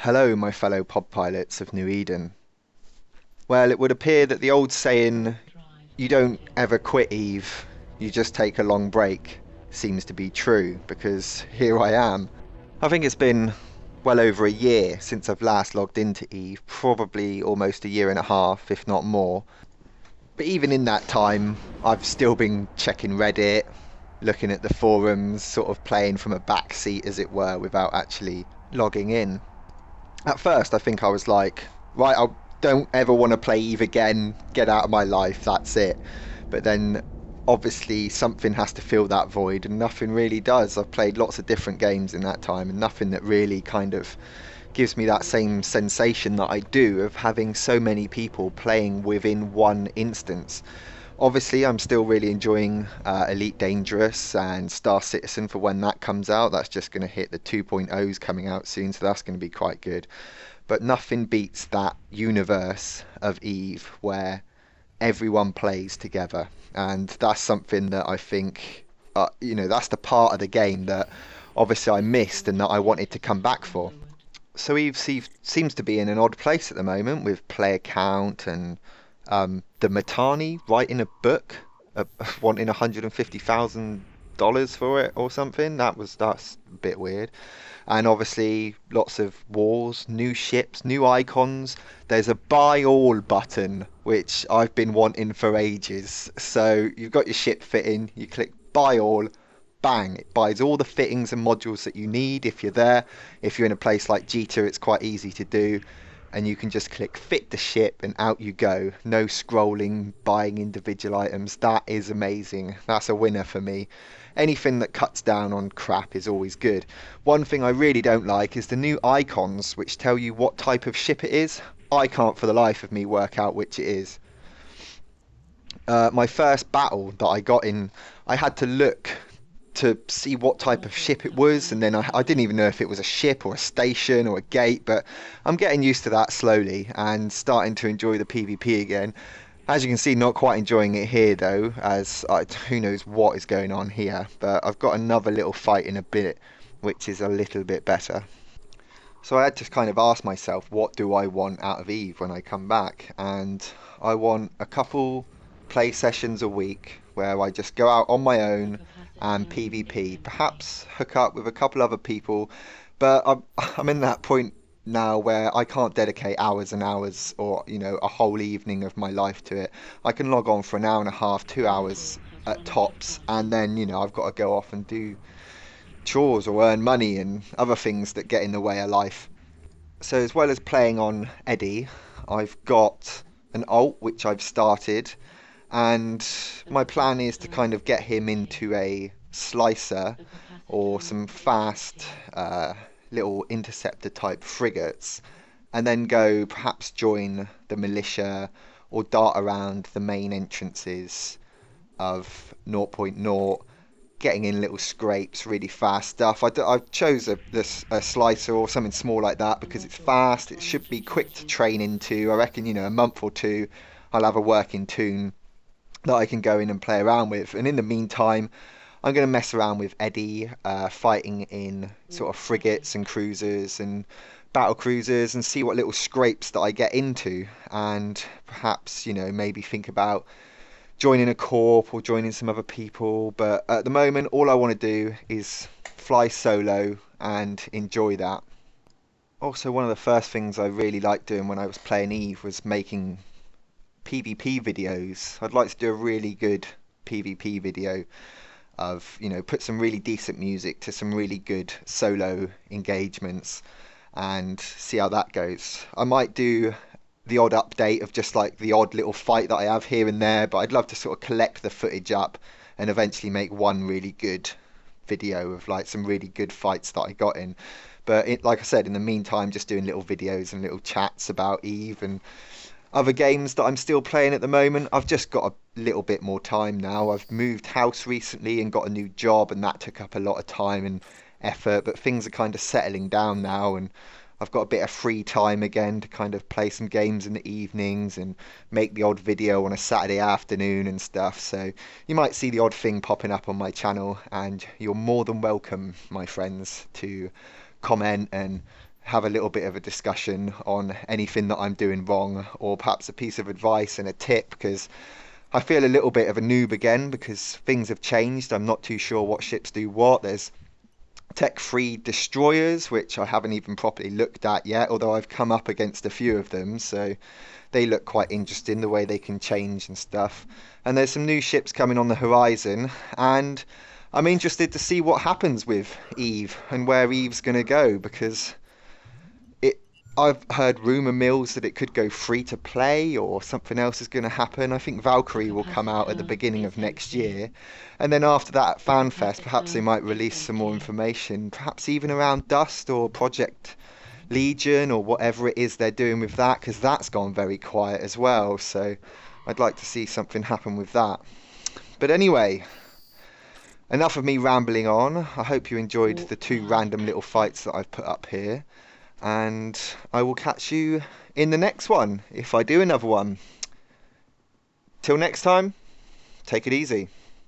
Hello, my fellow pod pilots of New Eden. Well, it would appear that the old saying, you don't ever quit Eve, you just take a long break, seems to be true, because here I am. I think it's been well over a year since I've last logged into Eve, probably almost a year and a half, if not more. But even in that time, I've still been checking Reddit, looking at the forums, sort of playing from a back seat, as it were, without actually logging in. At first, I think I was like, right, I don't ever want to play Eve again, get out of my life, that's it. But then obviously something has to fill that void, and nothing really does. I've played lots of different games in that time, and nothing that really kind of gives me that same sensation that I do of having so many people playing within one instance. Obviously, I'm still really enjoying Elite Dangerous and Star Citizen for when that comes out. That's just going to hit the 2.0s coming out soon, so that's going to be quite good. But nothing beats that universe of EvE where everyone plays together. And that's something that I think, that's the part of the game that obviously I missed and that I wanted to come back for. So seems to be in an odd place at the moment with player count and the Matani writing a book, wanting $150,000 for it or something. That's a bit weird. And obviously lots of wars, new ships, new icons. There's a buy all button which I've been wanting for ages. So you've got your ship fitting, you click buy all, bang, it buys all the fittings and modules that you need if you're there. If you're in a place like Jita, it's quite easy to do, and you can just click fit the ship and out you go. No scrolling, buying individual items. That is amazing. That's a winner for me. Anything that cuts down on crap is always good. One thing I really don't like is the new icons which tell you what type of ship it is. I can't for the life of me work out which it is. My first battle that I got in, I had to look to see what type of ship it was, and then I didn't even know if it was a ship or a station or a gate, but I'm getting used to that slowly and starting to enjoy the PvP again. As you can see, not quite enjoying it here though, as who knows what is going on here, but I've got another little fight in a bit which is a little bit better. So I had to kind of ask myself, what do I want out of EvE when I come back? And I want a couple play sessions a week where I just go out on my own and PvP, perhaps hook up with a couple other people, but I'm in that point now where I can't dedicate hours and hours or a whole evening of my life to it. I can log on for an hour and a half, 2 hours at tops, and then I've got to go off and do chores or earn money and other things that get in the way of life. So as well as playing on Eddie, I've got an alt which I've started, and my plan is to kind of get him into a slicer or some fast little interceptor type frigates, and then go perhaps join the militia or dart around the main entrances of 0.0, getting in little scrapes, really fast stuff. I chose a slicer or something small like that because it's fast, it should be quick to train into. I reckon a month or two I'll have a working tune that I can go in and play around with, and in the meantime I'm going to mess around with Eddie, fighting in sort of frigates and cruisers and battle cruisers, and see what little scrapes that I get into, and perhaps maybe think about joining a corp or joining some other people. But at the moment all I want to do is fly solo and enjoy that. Also, one of the first things I really liked doing when I was playing EvE was making PvP videos. I'd like to do a really good PvP video of, put some really decent music to some really good solo engagements and see how that goes. I might do the odd update of just like the odd little fight that I have here and there, but I'd love to sort of collect the footage up and eventually make one really good video of like some really good fights that I got in. But like I said, in the meantime, just doing little videos and little chats about EvE and other games that I'm still playing at the moment. I've just got a little bit more time now. I've moved house recently and got a new job, and that took up a lot of time and effort, but things are kind of settling down now, and I've got a bit of free time again to kind of play some games in the evenings and make the odd video on a Saturday afternoon and stuff. So you might see the odd thing popping up on my channel, and you're more than welcome, my friends, to comment and have a little bit of a discussion on anything that I'm doing wrong, or perhaps a piece of advice and a tip, because I feel a little bit of a noob again because things have changed. I'm not too sure what ships do what. There's tech-free destroyers, which I haven't even properly looked at yet, although I've come up against a few of them, so they look quite interesting the way they can change and stuff. And there's some new ships coming on the horizon, and I'm interested to see what happens with EvE and where EVE's going to go, because it I've heard rumor mills that it could go free to play or something else is going to happen. I think Valkyrie will come out at the beginning of next year. And then after that at FanFest, perhaps they might release some more information, perhaps even around Dust or Project Legion or whatever it is they're doing with that, because that's gone very quiet as well. So I'd like to see something happen with that. But anyway, enough of me rambling on. I hope you enjoyed the two random little fights that I've put up here. And I will catch you in the next one, if I do another one. Till next time, take it easy.